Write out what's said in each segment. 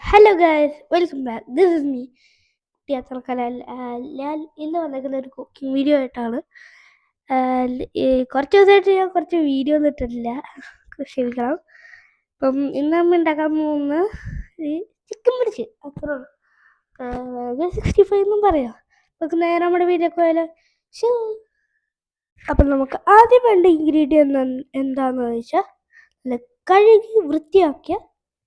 Hello guys, welcome back. This is me ടിയാത്ര കലാൽ. ഞാൻ ഇന്ന് വന്നിരിക്കുന്ന ഒരു കുക്കിംഗ് വീഡിയോ ആയിട്ടാണ്. കുറച്ച് ദിവസമായിട്ട് ഞാൻ കുറച്ച് വീഡിയോ ഒന്നും ഇട്ടിട്ടില്ല, ക്ഷമിക്കണം. അപ്പം ഇന്ന് നമ്മൾ ഉണ്ടാക്കാൻ പോകുന്ന ഈ ചിക്കൻ പൊരിച്ച് അത്രേ ഉള്ളൂ. 65 എന്നും പറയാം. നമുക്ക് നേരെ നമ്മുടെ വീട്ടിലേക്ക് പോയാലോ. അപ്പം നമുക്ക് ആദ്യം വേണ്ട ഇൻഗ്രീഡിയൻ്റ് എന്താണെന്ന് വെച്ചാൽ കഴുകി വൃത്തിയാക്കിയ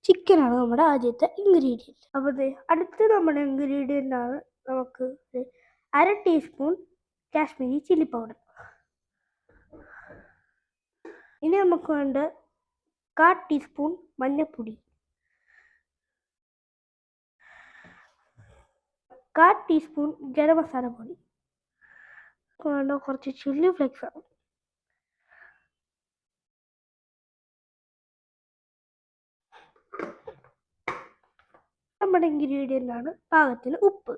ചിക്കനാണ് നമ്മുടെ ആദ്യത്തെ ഇൻഗ്രീഡിയൻറ്റ്. അപ്പോൾ അടുത്ത നമ്മുടെ ഇൻഗ്രീഡിയൻ്റ് ആണ് നമുക്ക് 1/2 ടീസ്പൂൺ കാശ്മീരി ചില്ലി പൗഡർ. ഇനി നമുക്ക് വേണ്ട 1/4 ടീസ്പൂൺ മഞ്ഞൾപ്പൊടി, 1/4 ടീസ്പൂൺ ഗരം മസാല പൊടി, വേണ്ട കുറച്ച് ചില്ലി ഫ്ലേക്സ് ആണ്. നമ്മുടെ ഇൻഗ്രീഡിയൻ്റ് ആണ് പാകത്തിന് ഉപ്പ്.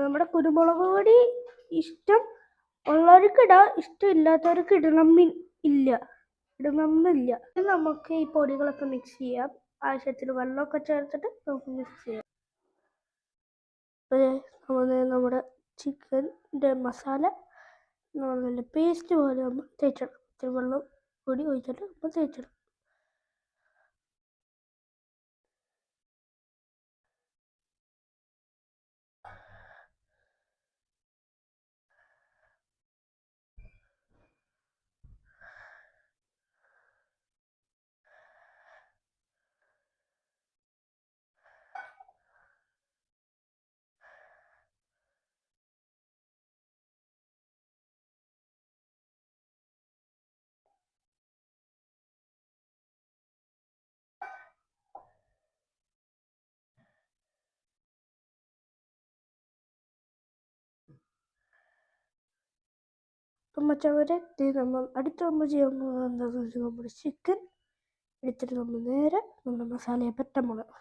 നമ്മുടെ കുരുമുളക് പൊടി ഇഷ്ടം ഉള്ളവർക്ക് ഇടാം, ഇഷ്ടമില്ലാത്തവർക്ക് ഇടണമെന്നില്ല. നമുക്ക് ഈ പൊടികളൊക്കെ മിക്സ് ചെയ്യാം. ആവശ്യത്തിന് വെള്ളമൊക്കെ ചേർത്തിട്ട് നമുക്ക് മിക്സ് ചെയ്യാം. നമ്മുടെ ചിക്കൻ്റെ മസാല നല്ല പേസ്റ്റ് പോലെ നമ്മൾ തേച്ചിടാം. ഇത്തിരി വെള്ളം കൂടി ഒഴിച്ചിട്ട് നമ്മൾ തേച്ചിടാം. മച്ചവരെ അടുത്ത് നമ്മൾ ചെയ്യാൻ പോകുന്നത് എന്താണെന്ന് വെച്ചാൽ നമ്മുടെ ചിക്കൻ എടുത്തിട്ട് നമ്മൾ നേരെ നമ്മുടെ മസാലയെ പറ്റാൻ പോകണം.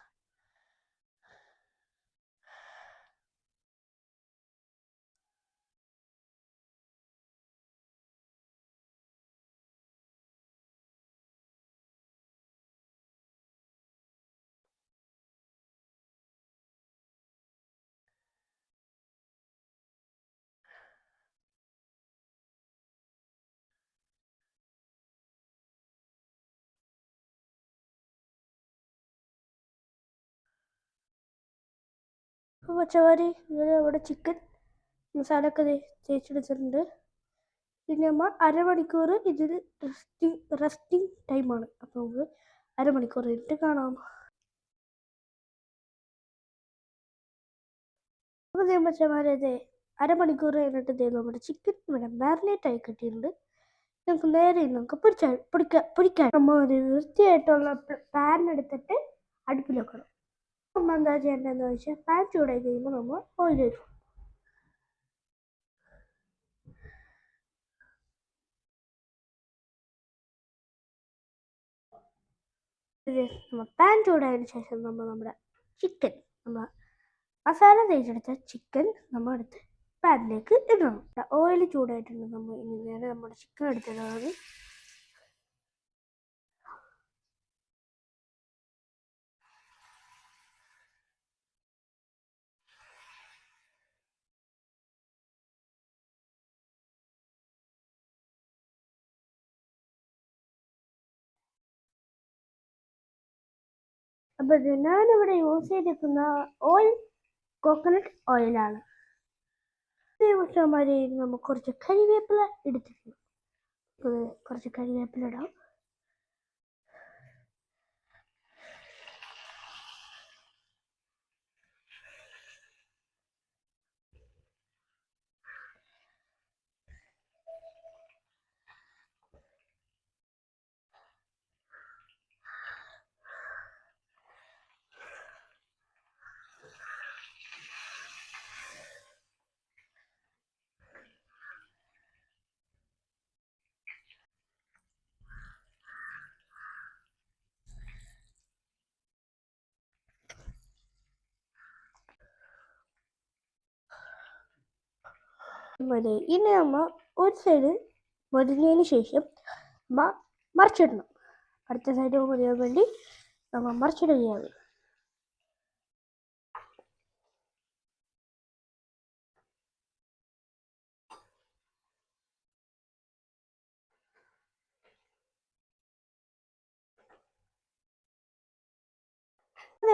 മച്ചവാരി നമ്മുടെ ചിക്കൻ മസാല ഒക്കെ തേച്ചെടുത്തിട്ടുണ്ട്. പിന്നെ നമ്മൾ അരമണിക്കൂർ ഇതിന് റെസ്റ്റിംഗ് ടൈമാണ്. അപ്പോൾ നമുക്ക് അരമണിക്കൂർ കഴിഞ്ഞിട്ട് കാണാം. അപ്പോൾ മച്ചമാരെ അരമണിക്കൂർ കഴിഞ്ഞിട്ട് നമ്മുടെ ചിക്കൻ ഇവിടെ മാരിനേറ്റ് ആയി കിട്ടിയിട്ടുണ്ട്. നമുക്ക് പൊരിക്കാൻ നമ്മൾ ഒരു വൃത്തിയായിട്ടുള്ള പാൻ എടുത്തിട്ട് അടുപ്പിൽ വെക്കണം. നമ്മൾ എന്താ ചെയ്യേണ്ടതെന്ന് വെച്ചാൽ പാൻ ചൂടായി കഴിയുമ്പോൾ നമ്മൾ ഓയിൽ ഒഴിക്കും. പാൻ ചൂടായതിനു ശേഷം നമ്മുടെ ചിക്കൻ മസാല തേച്ചെടുത്ത ചിക്കൻ നമ്മൾ എടുത്ത് പാനിലേക്ക് ഇടണം. ഓയിൽ ചൂടായിട്ടുണ്ട്. നമ്മൾ ഇനി നേരെ നമ്മുടെ ചിക്കൻ എടുത്തിടാണ്. അപ്പോൾ ഞാനിവിടെ യൂസ് ചെയ്തിരിക്കുന്ന ഓയിൽ കോക്കനട്ട് ഓയിലാണ്. നമുക്ക് കുറച്ച് കരിവേപ്പില എടുത്തിട്ടുണ്ട്. കുറച്ച് കരിവേപ്പില ഇടാം. മതി. ഇനി നമ്മൾ ഒരു സൈഡ് മൊരിഞ്ഞതിന് ശേഷം മറിച്ചിടണം. അടുത്ത സൈഡ് മൊരിയാൻ വേണ്ടി നമ്മൾ മറിച്ചിടുകയാണ്.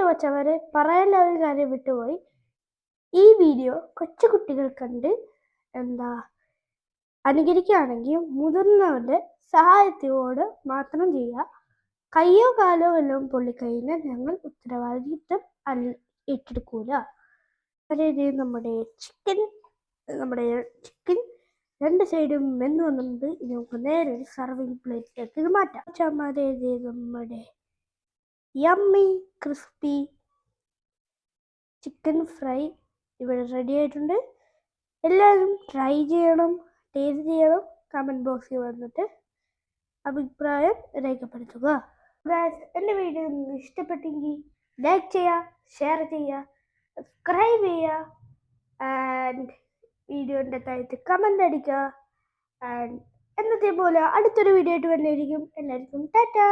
വെച്ചവര് പറയാനുള്ള ഒരു കാര്യം വിട്ടുപോയി. ഈ വീഡിയോ കൊച്ചു കുട്ടികൾ കണ്ട് അനുകരിക്കുകയാണെങ്കിൽ മുതിർന്നവരുടെ സഹായത്തോട് മാത്രം ചെയ്യുക. കയ്യോ കാലോ വല്ലതും പൊള്ളിക്കഴിഞ്ഞാൽ ഞങ്ങൾ ഉത്തരവാദിത്വം ഏറ്റെടുക്കൂല. നമ്മുടെ ചിക്കൻ 2 സൈഡും വെന്ത് വന്നിട്ടുണ്ട്. ഇനി നമുക്ക് നേരെ ഒരു സർവിങ് പ്ലേറ്റിലേക്ക് ഇത് മാറ്റാം. നമ്മുടെ യമ്മി ക്രിസ്പി ചിക്കൻ ഫ്രൈ ഇവിടെ റെഡി ആയിട്ടുണ്ട്. എല്ലാവരും ട്രൈ ചെയ്യണം, ടേസ്റ്റ് ചെയ്യണം. കമൻറ്റ് ബോക്സിൽ വന്നിട്ട് അഭിപ്രായം രേഖപ്പെടുത്തുക. എൻ്റെ വീഡിയോ നിങ്ങൾക്ക് ഇഷ്ടപ്പെട്ടെങ്കിൽ ലൈക്ക് ചെയ്യുക, ഷെയർ ചെയ്യുക, സബ്സ്ക്രൈബ് ചെയ്യുക, ആൻഡ് വീഡിയോൻ്റെ താഴത്ത് കമൻ്റ് അടിക്കുക. ആൻഡ് എന്നത്തെ പോലെ അടുത്തൊരു വീഡിയോ ആയിട്ട് വരുന്നതായിരിക്കും. എല്ലാവർക്കും ടാറ്റാ.